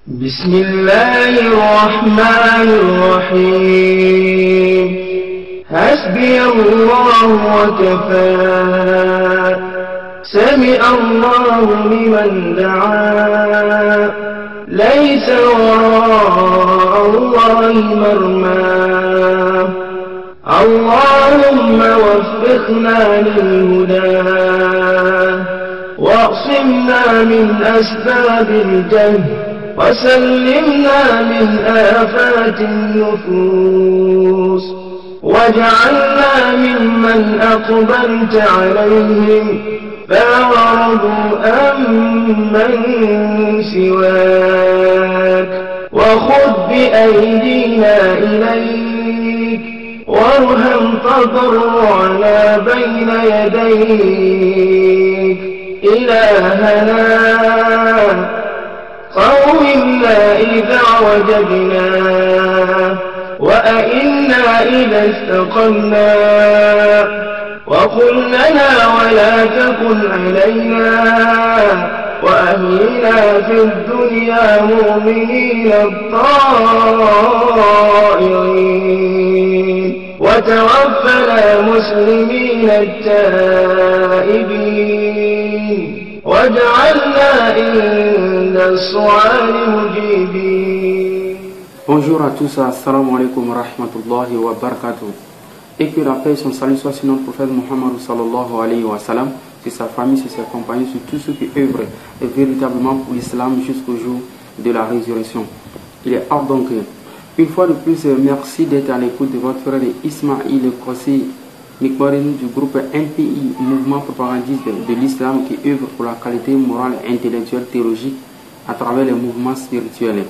بسم الله الرحمن الرحيم حسبي الله وكفى سمع الله لمن دعا ليس وراء الله مرمى اللهم وفقنا للهدى واعصمنا من أسباب الجهل وسلمنا من آفات النفوس واجعلنا ممن أقبلت عليهم فأعرضوا أمن سواك وخذ بأيدينا إليك وارحم تضرعنا بين يديك إلهنا قومنا إذا وجدنا وأئنا إذا استقمنا وقل لنا ولا تكن علينا وأهلنا في الدنيا مؤمنين الطائعين وتوفنا مسلمين التائبين واجعلنا عند السؤال مجيبين. Bonjour à tous, assalamu alaikum wa rahmatullahi wa barakatuh. Et que la paix et son salut soit sur notre prophète Muhammad sallallahu alayhi wa sallam, sur sa famille, sur ses compagnons, sur tous ceux qui œuvrent véritablement pour l'islam jusqu'au jour de la résurrection. Il est hors donc, une fois de plus, merci d'être à l'écoute de votre frère Ismail Kossi Mikbarine du groupe MPI, Mouvement Propagandiste de l'Islam, qui œuvre pour la qualité morale et intellectuelle théologique à travers les mouvements spirituels.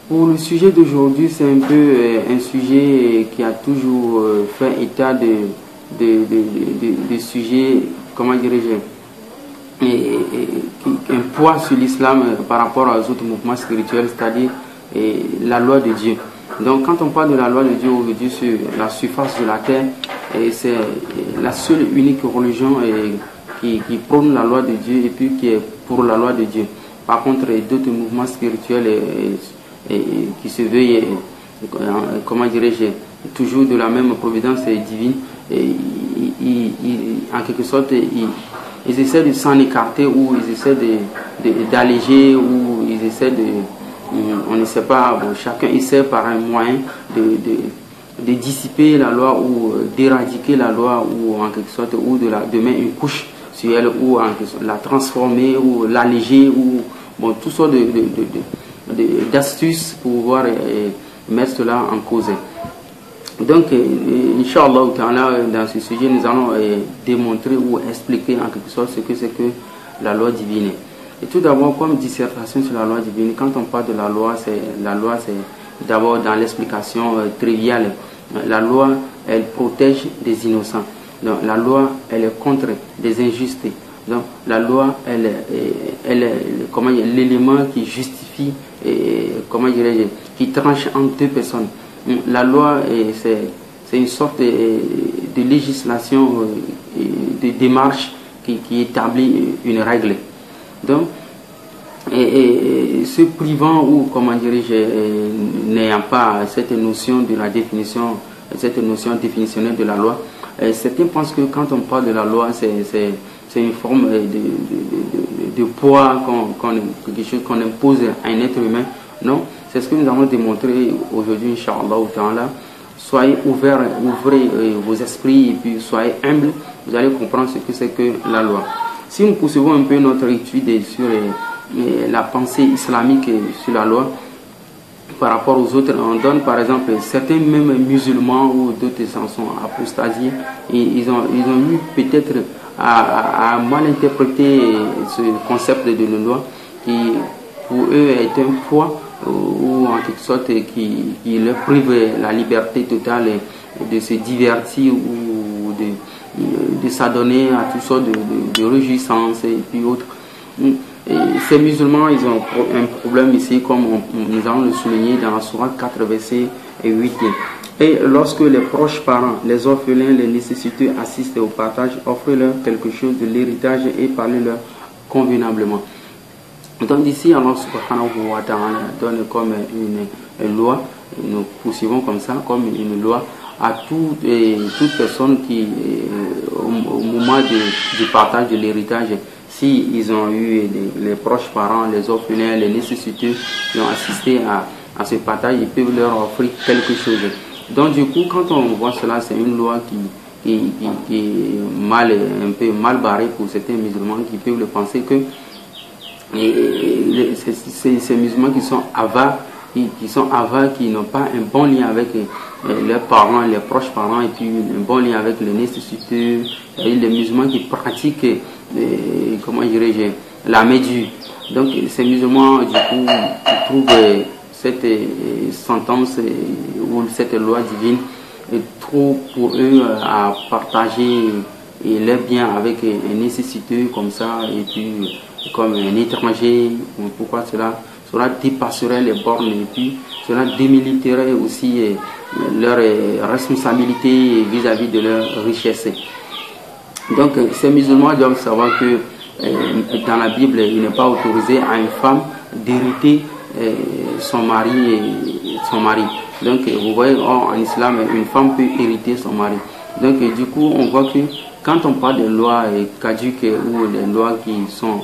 Pour le sujet d'aujourd'hui, c'est un peu un sujet qui a toujours fait état de sujets, comment dirais-je, un poids sur l'islam par rapport aux autres mouvements spirituels, c'est-à-dire la loi de Dieu. Donc quand on parle de la loi de Dieu aujourd'hui sur la surface de la terre, c'est la seule unique religion qui prône la loi de Dieu et puis qui est pour la loi de Dieu. Par contre, d'autres mouvements spirituels qui se veillent, comment dirais-je, toujours de la même providence divine, en quelque sorte, ils essaient de s'en écarter ou ils essaient d'alléger ou ils essaient on ne sait pas, bon, chacun essaie par un moyen de dissiper la loi ou d'éradiquer la loi ou en quelque sorte ou de mettre une couche sur elle ou en quelque sorte, la transformer ou l'alléger ou bon, toutes sortes d'astuces pour pouvoir mettre cela en cause. Donc, Inch'Allah, dans ce sujet, nous allons démontrer ou expliquer en quelque sorte ce que c'est que la loi divine. Et tout d'abord, comme dissertation sur la loi divine, quand on parle de la loi, c'est d'abord dans l'explication triviale. La loi, elle protège des innocents. Donc, la loi, elle est contre des injustés. Donc, la loi, elle est l'élément qui justifie, qui tranche entre deux personnes. La loi, c'est une sorte de législation, de démarche qui établit une règle. Donc, se privant ou, comment dirais-je, n'ayant pas cette notion de la définition, cette notion définitionnelle de la loi, certains pensent que quand on parle de la loi, c'est une forme de poids, quelque chose qu'on impose à un être humain. Non, c'est ce que nous allons démontrer aujourd'hui, Inch'Allah. Soyez ouverts, ouvrez vos esprits et puis soyez humbles, vous allez comprendre ce que c'est que la loi. Si nous poursuivons un peu notre étude sur la pensée islamique sur la loi par rapport aux autres, on donne par exemple certains même musulmans ou d'autres en sont apostasiés et ils ont eu peut-être à mal interpréter ce concept de la loi qui pour eux est un poids ou en quelque sorte qui leur prive la liberté totale de se divertir ou de s'adonner à toutes sortes de réjouissances et puis autres. Et ces musulmans, ils ont un problème ici, comme nous allons le souligner dans la sourate 4, verset 8. Et lorsque les proches parents, les orphelins, les nécessiteux assistent au partage, offrez-leur quelque chose de l'héritage et parlez-leur convenablement. Donc ici, Allah subhanahu wa ta'ala donne comme une loi, nous poursuivons comme ça, comme une loi à toute personne qui, au moment du partage de l'héritage, si ils ont eu les proches parents, les orphelins, les nécessiteux qui ont assisté à ce partage, ils peuvent leur offrir quelque chose. Donc du coup, quand on voit cela, c'est une loi qui est un peu mal barrée pour certains musulmans qui peuvent le penser que ces musulmans qui sont avares, qui n'ont pas un bon lien avec leurs parents, les proches parents, et puis un bon lien avec les nécessiteux, les musulmans qui pratiquent, comment dirais-je, la méduse. Donc ces musulmans, du coup, trouvent cette sentence ou cette loi divine trop pour eux à partager leurs biens avec un nécessiteux comme ça, et puis comme un étranger. Pourquoi cela dépasserait les bornes, et puis cela démiliterait aussi leur responsabilité vis-à-vis de leur richesse. Donc ces musulmans doivent savoir que dans la Bible, il n'est pas autorisé à une femme d'hériter son mari. Donc vous voyez, en islam, une femme peut hériter son mari. Donc du coup, on voit que quand on parle de lois caduques ou des lois qui sont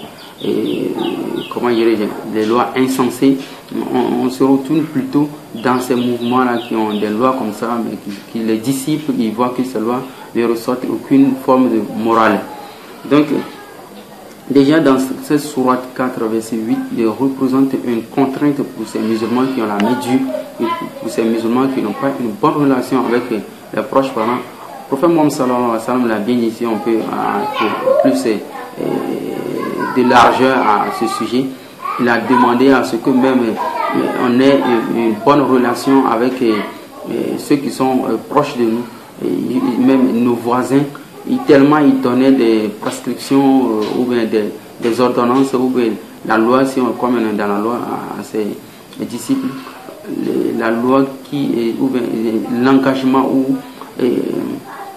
comment dirais-je, les lois insensées, on se retourne plutôt dans ces mouvements-là qui ont des lois comme ça, mais qui les disciples, ils voient que ces lois ne ressortent aucune forme de morale. Donc, déjà dans cette sourate 4, verset 8, il représente une contrainte pour ces musulmans qui ont la main dure, et pour ces musulmans qui n'ont pas une bonne relation avec leurs proches parents. Le prophète Mohammed sallallahu alayhi wa sallam l'a bien dit, on peut plus de largeur à ce sujet. Il a demandé à ce que même on ait une bonne relation avec ceux qui sont proches de nous, même nos voisins. Tellement il donnait des prescriptions ou bien des ordonnances, ou bien la loi, si on comme dans la loi à ses disciples, la loi ou bien l'engagement ou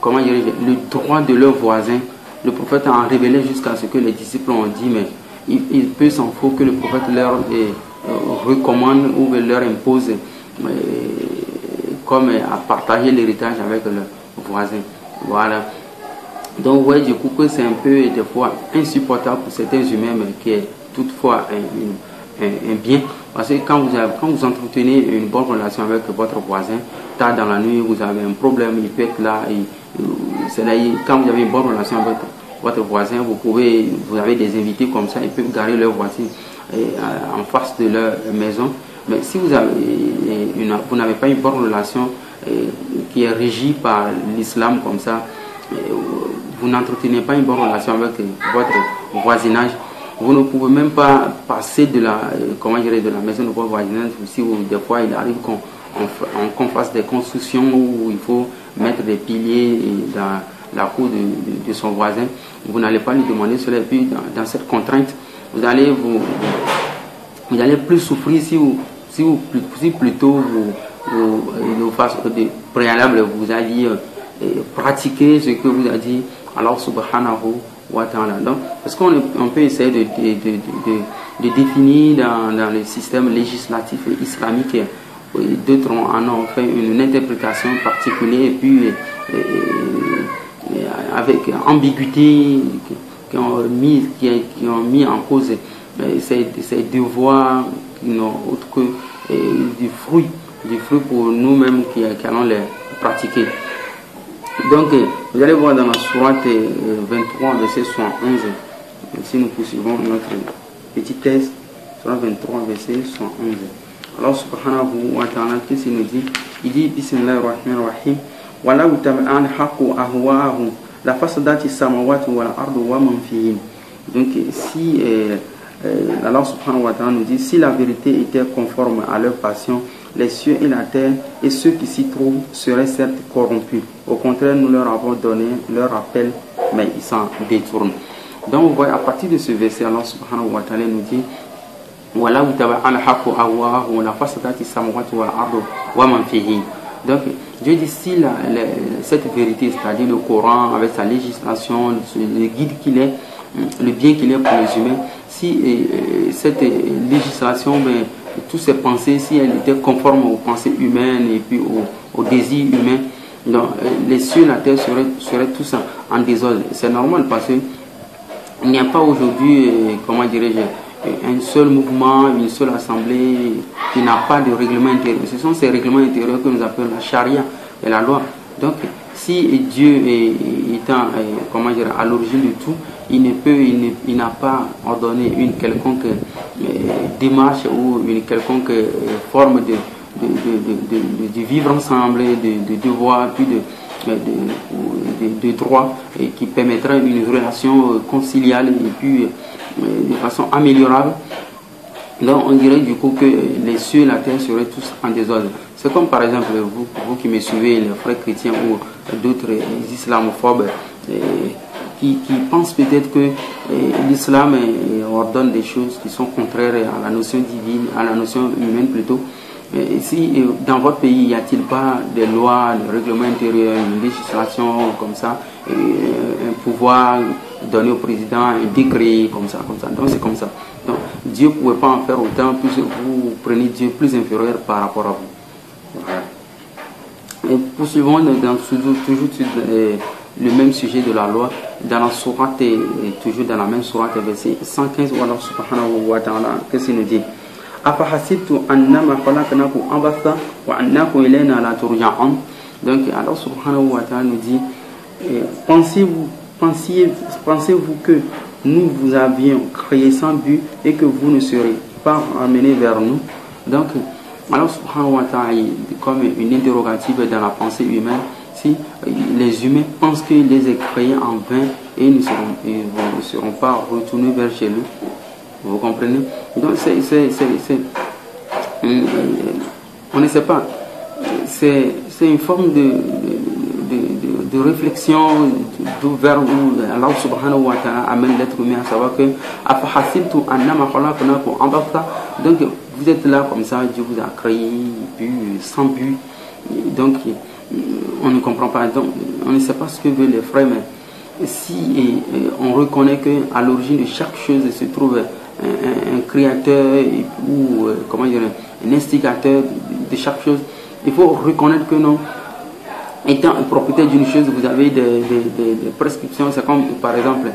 comment dire, le droit de leurs voisins. Le prophète a révélé jusqu'à ce que les disciples ont dit, mais il peut s'en faut que le prophète leur recommande ou leur impose comme à partager l'héritage avec leurs voisins. Voilà. Donc, vous voyez du coup que c'est un peu des fois insupportable pour certains humains, mais qui est toutefois un bien. Parce que quand vous entretenez une bonne relation avec votre voisin, tard dans la nuit, vous avez un problème, il peut être là. Quand vous avez une bonne relation avec votre voisin, vous avez des invités comme ça, ils peuvent garer leur voiture en face de leur maison. Mais si vous n'avez pas une bonne relation qui est régie par l'islam comme ça, vous n'entretenez pas une bonne relation avec votre voisinage, vous ne pouvez même pas passer de la maison de votre voisinage. Si des fois il arrive qu'on fasse des constructions où il faut mettre des piliers dans la cour de son voisin, vous n'allez pas lui demander cela. Et puis dans cette contrainte, vous allez plus souffrir si plutôt de façon préalable vous allez pratiquer ce que vous a dit Allah subhanahu wa ta'ala. Donc, est-ce qu'on peut essayer de définir dans le système législatif islamique? D'autres en ont fait une interprétation particulière, et puis avec ambiguïté, qui ont mis en cause ces devoirs qui n'ont autre que du fruit pour nous-mêmes qui allons les pratiquer. Donc, vous allez voir dans la sourate 23, verset 71, si nous poursuivons notre petit texte, sourate 23, verset 71. Allah subhanahu wa ta'ala, qu'est-ce qu'il nous dit? Il dit, Bismillahir Rahmanir Rahim, wa la utab'an haqqu ahwa'ahum la fasadati samawati wal ardu wa man fihin. Donc, si Allah subhanahu wa ta'ala nous dit, si la vérité était conforme à leur passion, les cieux et la terre et ceux qui s'y trouvent seraient certes corrompus. Au contraire, nous leur avons donné leur appel, mais ils s'en détournent. Donc, vous voyez, à partir de ce verset, Allah subhanahu wa ta'ala nous dit, voilà, vous avez un haqqu ahwa'ahum la fasadati samawati wal ardu wa man fihin. Donc, Dieu dit, si cette vérité, c'est-à-dire le Coran, avec sa législation, le guide qu'il est, le bien qu'il est pour les humains, si cette législation, ben, toutes ces pensées, si elles étaient conformes aux pensées humaines et puis aux désirs humains, donc les cieux et la terre seraient tous en désordre. C'est normal parce que il n'y a pas aujourd'hui, comment dirais-je, un seul mouvement, une seule assemblée qui n'a pas de règlement intérieur. Ce sont ces règlements intérieurs que nous appelons la charia et la loi. Donc, si Dieu étant comment dire, à l'origine de tout, il n'a pas ordonné une quelconque démarche ou une quelconque forme de vivre ensemble, de devoir, puis de droit, et qui permettra une relation conciliale et puis de façon améliorable. Donc on dirait du coup que les cieux et la terre seraient tous en désordre. C'est comme par exemple vous qui me suivez, les frères chrétiens ou d'autres islamophobes qui pensent peut-être que l'islam ordonne des choses qui sont contraires à la notion divine, à la notion humaine plutôt. Si dans votre pays, y a-t-il pas des lois, des règlements intérieurs, une législation comme ça, un pouvoir donné au président, un décret comme ça. Donc c'est comme ça. Donc Dieu ne pouvait pas en faire autant puisque vous prenez Dieu plus inférieur par rapport à vous. Voilà. Et poursuivons toujours le même sujet de la loi, dans la sourate, toujours dans la même sourate, verset 115, Allah subhanahu wa ta'ala, qu'est-ce qu'il nous dit? Donc Allah subhanahu wa ta'ala nous dit, pensez-vous que nous vous avions créé sans but et que vous ne serez pas amenés vers nous? Donc Allah subhanahu wa ta'ala, comme une interrogative dans la pensée humaine, si les humains pensent qu'ils les ont créés en vain et ils ne seront pas retournés vers chez eux. Vous comprenez? Donc on ne sait pas. C'est une forme de réflexion vers où Allah subhanahu wa ta'ala amène l'être humain à savoir que donc vous êtes là comme ça, Dieu vous a créé sans but. Donc on ne comprend pas. Donc on ne sait pas ce que veulent les frères, mais si on reconnaît qu'à l'origine de chaque chose se trouve un créateur ou comment dire, un instigateur de chaque chose, il faut reconnaître que non, étant un propriétaire d'une chose, vous avez des prescriptions. C'est comme par exemple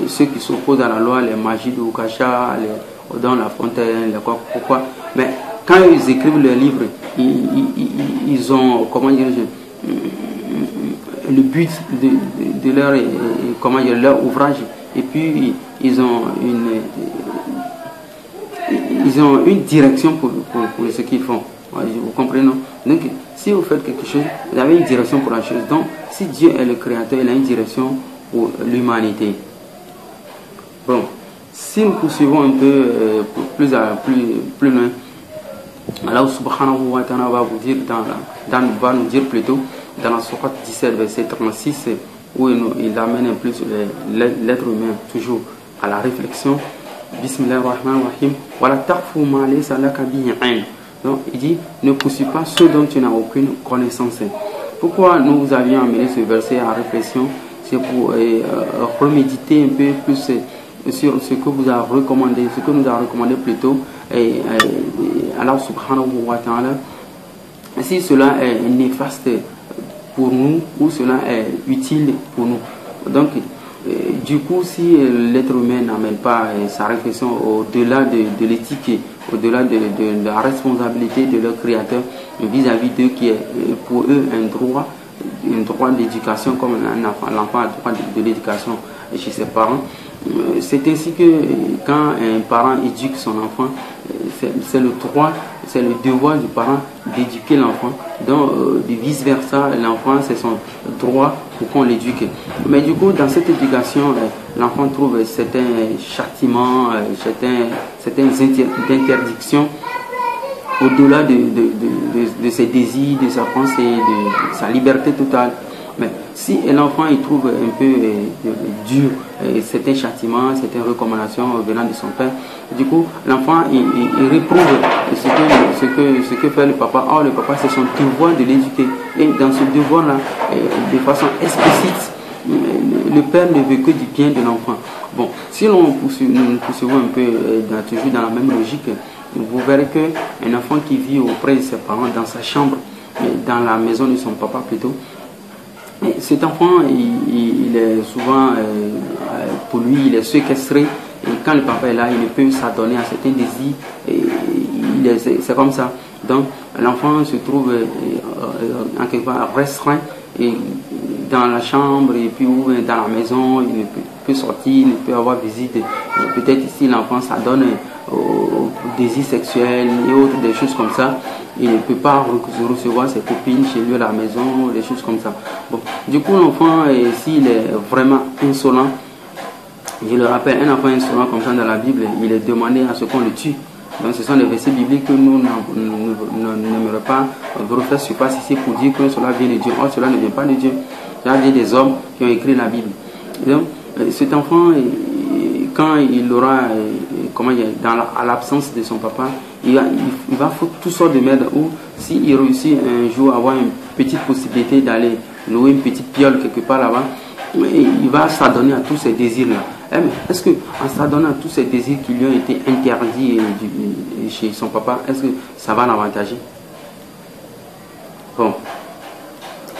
ceux qui s'opposent à la loi, les magies de Ukasha, les Odon La Fontaine, les quoi, pourquoi. Mais quand ils écrivent leurs livres, ils ont, comment dire, le but de leur, comment dire, leur ouvrage, et puis ils ont une direction pour ce qu'ils font. Vous comprenez, non? Donc, si vous faites quelque chose, vous avez une direction pour la chose. Donc, si Dieu est le créateur, il a une direction pour l'humanité. Bon, si nous poursuivons un peu plus loin, Allah subhanahu wa ta'ala va vous dire, va nous dire plutôt, dans la sourate 17, verset 36, où il amène plus l'être humain toujours à la réflexion. Bismillahirrahmanirrahim. Wala taqfu ma laysa laka bihi ilm. Donc il dit, ne poursuis pas ce dont tu n'as aucune connaissance. Pourquoi nous avions amené ce verset à réflexion? C'est pour reméditer un peu plus sur ce que vous a recommandé, ce que nous a recommandé plutôt Allah subhanahu wa ta'ala, si cela est néfaste pour nous ou cela est utile pour nous. Donc du coup, si l'être humain n'amène pas sa réflexion au-delà de l'éthique, au-delà de la responsabilité de leur créateur vis-à-vis d'eux, qui est pour eux un droit d'éducation, comme l'enfant a le droit de l'éducation chez ses parents. C'est ainsi que quand un parent éduque son enfant, c'est le droit, c'est le devoir du parent d'éduquer l'enfant. Donc, vice-versa, l'enfant, c'est son droit pour qu'on l'éduque. Mais du coup, dans cette éducation, l'enfant trouve certains châtiments, certaines interdictions au-delà de ses désirs, de sa pensée, de sa liberté totale. Mais si l'enfant il trouve un peu dur certains châtiments, certaines recommandations venant de son père, du coup l'enfant il réprouve ce que fait le papa. Or le papa, c'est son devoir de l'éduquer, et dans ce devoir là, de façon explicite, le père ne veut que du bien de l'enfant. Bon, si nous poursuivons un peu toujours dans la même logique, vous verrez qu'un enfant qui vit auprès de ses parents dans sa chambre, dans la maison de son papa plutôt, cet enfant, il est souvent, pour lui, il est séquestré. Et quand le papa est là, il ne peut s'adonner à certains désirs. C'est comme ça. Donc, l'enfant se trouve en quelque part restreint dans la chambre et puis ou dans la maison. Il ne peut sortir, il ne peut avoir visite. Peut-être ici, l'enfant s'adonne aux désirs sexuels et autres, des choses comme ça. Il ne peut pas recevoir ses copines chez lui à la maison, des choses comme ça. Bon. Du coup, l'enfant, s'il est vraiment insolent, je le rappelle, un enfant insolent comme ça dans la Bible, il est demandé à ce qu'on le tue. Donc ce sont des versets bibliques que nous n'aimerions pas refaire surface ici pour dire que cela vient de Dieu. Or, cela ne vient pas de Dieu. Cela vient des hommes qui ont écrit la Bible. Donc, cet enfant, quand il aura, à l'absence de son papa, il va foutre toutes sortes de merde. Ou s'il réussit un jour à avoir une petite possibilité d'aller louer une petite piole quelque part là-bas, il va s'adonner à tous ces désirs-là. Est-ce qu'en s'adonnant à tous ces désirs qui lui ont été interdits chez son papa, est-ce que ça va l'avantager? Bon.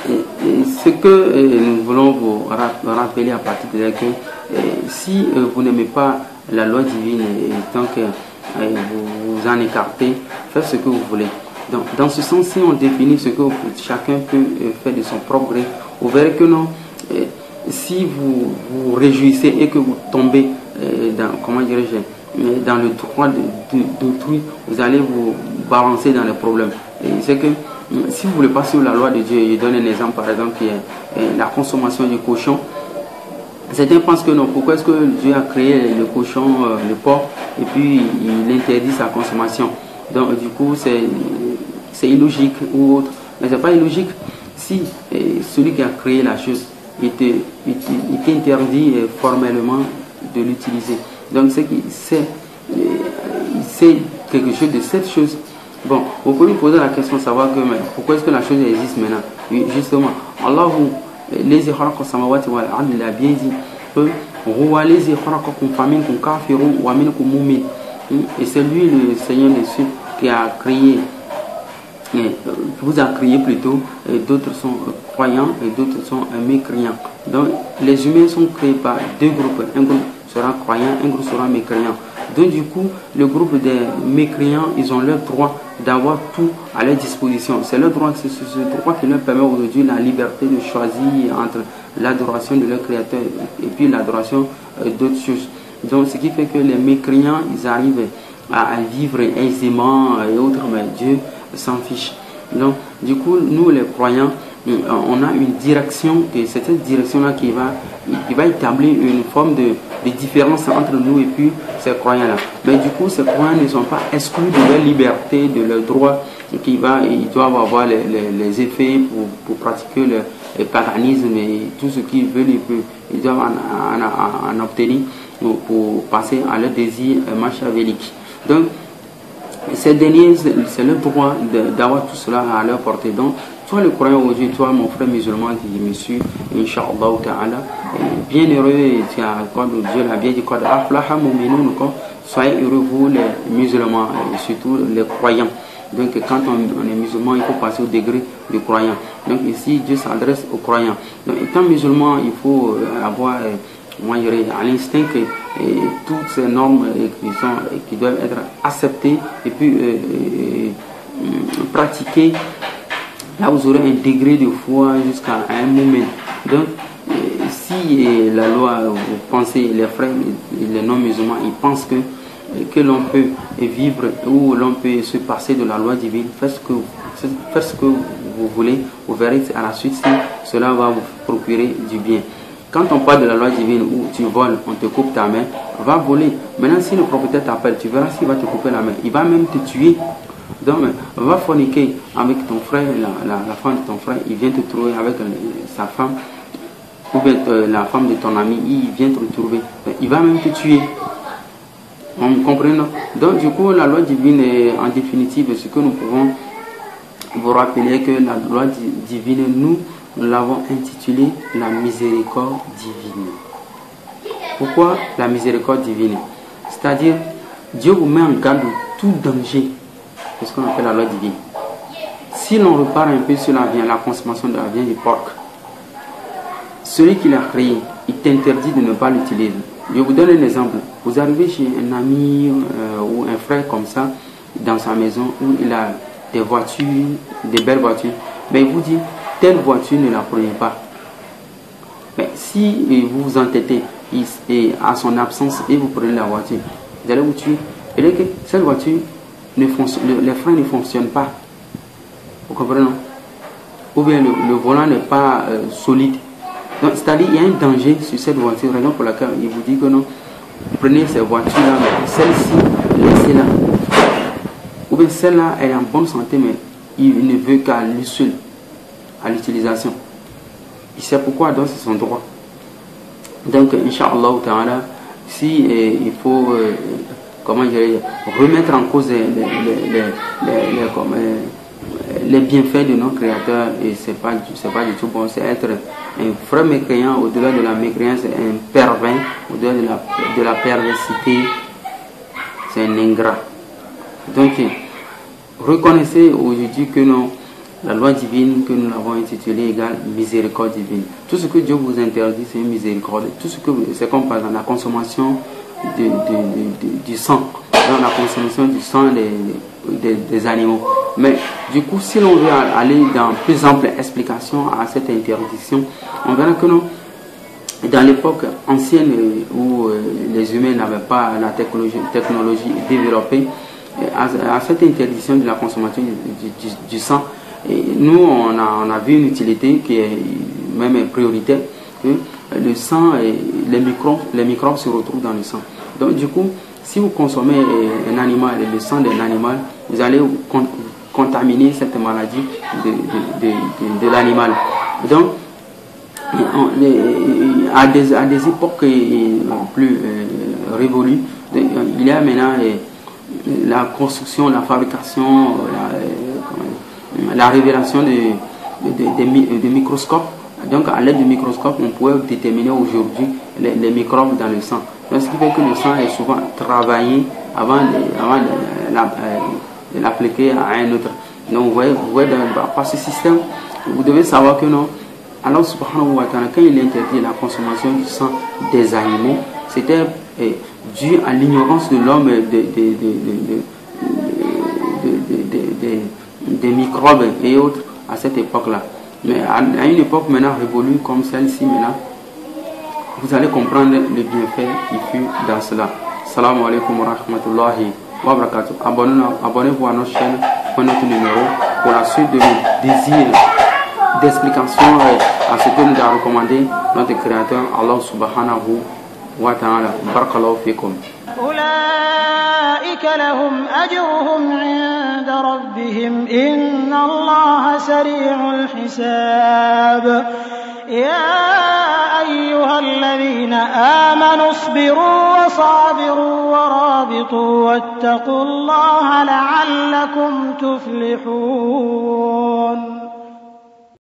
Ce que nous voulons vous rappeler à partir de là, que si vous n'aimez pas la loi divine et tant que vous en écartez, faites ce que vous voulez. Donc, dans ce sens, si on définit ce que chacun peut faire de son propre gré, vous verrez que non. Si vous vous réjouissez et que vous tombez dans le droit d'autrui, vous allez vous balancer dans les problèmes. C'est que si vous voulez pas suivre la loi de Dieu, je donne un exemple par exemple qui est la consommation du cochon. Certains pensent que non, pourquoi est-ce que Dieu a créé le cochon, le porc, et puis il interdit sa consommation. Donc du coup c'est illogique ou autre. Mais c'est pas illogique si celui qui a créé la chose il t'interdit formellement de l'utiliser. Donc c'est quelque chose de cette chose. Bon, vous pouvez me poser la question de savoir que, mais pourquoi est-ce que la chose existe maintenant? Oui, justement, Allah les khalaqa samawati wal ardi, il a bien dit que huwa lazi khalaqakum faminkum kafirun wa minkum mu'min. Et c'est lui le Seigneur des cieux qui a créé, vous a créé plutôt, et d'autres sont croyants et d'autres sont mécréants. Donc les humains sont créés par deux groupes. Un groupe sera croyant, un groupe sera mécréant. Donc du coup, le groupe des mécréants, ils ont leur droit d'avoir tout à leur disposition. C'est leur droit, c'est ce droit qui leur permet aujourd'hui la liberté de choisir entre l'adoration de leur créateur et puis l'adoration d'autres choses. Donc ce qui fait que les mécréants, ils arrivent à vivre aisément et autres, mais Dieu s'en fiche. Donc du coup, nous les croyants, on a une direction, et c'est cette direction-là qui va établir une forme de différence entre nous et puis ces croyants-là. Mais du coup, ces croyants ne sont pas exclus de leur liberté, de leur droit, ils doivent avoir les effets pour pratiquer le paganisme et tout ce qu'ils veulent, ils doivent en obtenir pour passer à leur désir machiavélique. Donc, ces derniers, c'est leur droit d'avoir tout cela à leur portée. Donc, toi le croyant aujourd'hui, toi mon frère musulman qui me suit, Inch'Allah Ta'ala, bien heureux, Dieu l'a bien dit, soyez heureux vous les musulmans, et surtout les croyants. Donc quand on est musulman, il faut passer au degré du croyant. Donc ici, Dieu s'adresse aux croyants. Donc étant musulman, il faut avoir, moi je dirais, à l'instinct que toutes ces normes qui doivent être acceptées et puis pratiquées. Là, vous aurez un degré de foi jusqu'à un moment. Donc, si la loi, vous pensez, les frères, les non-musulmans, ils pensent que l'on peut vivre ou l'on peut se passer de la loi divine, faites ce que vous voulez, vous verrez à la suite si cela va vous procurer du bien. Quand on parle de la loi divine où tu voles, on te coupe ta main, va voler. Maintenant, si le propriétaire t'appelle, tu verras s'il va te couper la main. Il va même te tuer. Donc, va forniquer avec ton frère, la femme de ton frère, il vient te trouver avec sa femme, ou bien la femme de ton ami, il vient te retrouver. Il va même te tuer. On me comprend? Donc, du coup, la loi divine est en définitive ce que nous pouvons vous rappeler, que la loi divine, nous l'avons intitulée la miséricorde divine. Pourquoi la miséricorde divine? C'est-à-dire, Dieu vous met en garde de tout danger. C'est ce qu'on appelle la loi divine. Si l'on repart un peu sur la consommation de la viande du porc, celui qui l'a créé, il t'interdit de ne pas l'utiliser. Je vous donne un exemple. Vous arrivez chez un ami ou un frère comme ça, dans sa maison, où il a des voitures, des belles voitures, mais il vous dit, telle voiture ne la prenez pas. Mais si vous vous entêtez et à son absence et vous prenez la voiture, vous allez vous tuer. Et là, que cette voiture, les freins ne fonctionnent pas. Vous comprenez, non? Ou bien le volant n'est pas solide. C'est-à-dire qu'il y a un danger sur cette voiture, raison pour laquelle il vous dit que non, prenez ces voitures-là, mais celle-ci, laissez-la. Ou bien celle-là, elle est en bonne santé, mais il ne veut qu'à lui seul, à l'utilisation. Il sait pourquoi, donc c'est son droit. Donc, Inch'Allah Ta'ala, si il faut comment dire, remettre en cause les bienfaits de nos créateurs, et c'est pas du tout bon. C'est être un vrai mécréant, au-delà de la mécréance, c'est un pervers, au-delà de la perversité, c'est un ingrat. Donc reconnaissez aujourd'hui que non, la loi divine que nous l'avons intitulée égale miséricorde divine. Tout ce que Dieu vous interdit, c'est une miséricorde. Tout ce que c'est comme par exemple la consommation du sang, dans la consommation du sang des animaux. Mais du coup, si l'on veut aller dans plus ample explication à cette interdiction, on verra que non, dans l'époque ancienne où les humains n'avaient pas la technologie développée, à cette interdiction de la consommation du sang, et nous on a vu une utilité qui est même prioritaire, que le sang, les microbes se retrouvent dans le sang. Donc du coup, si vous consommez un animal et le sang d'un animal, vous allez contaminer cette maladie de l'animal. Donc à des époques plus révolues, il y a maintenant la construction, la fabrication, la révélation de microscopes. Donc à l'aide du microscope, on peut déterminer aujourd'hui les microbes dans le sang. Donc, ce qui fait que le sang est souvent travaillé avant de l'appliquer à un autre. Donc vous voyez par ce système, vous devez savoir que non, Allah subhanahu wa ta'ala, quand il interdit la consommation du sang des animaux, c'était dû à l'ignorance de l'homme des microbes et autres à cette époque-là. Mais à une époque maintenant révolue comme celle-ci, maintenant, vous allez comprendre le bienfait qui fut dans cela. Salam alaikum wa rahmatullahi wa barakatuh. Abonnez-vous à notre chaîne, prenez notre numéro pour la suite de nos désirs d'explication à ce que nous a recommandé notre créateur Allah subhanahu wa ta'ala. Barakallahu fikum. أولئك لهم أجرهم عند ربهم إن الله سريع الحساب يا أيها الذين آمنوا اصبروا وصابروا ورابطوا واتقوا الله لعلكم تفلحون.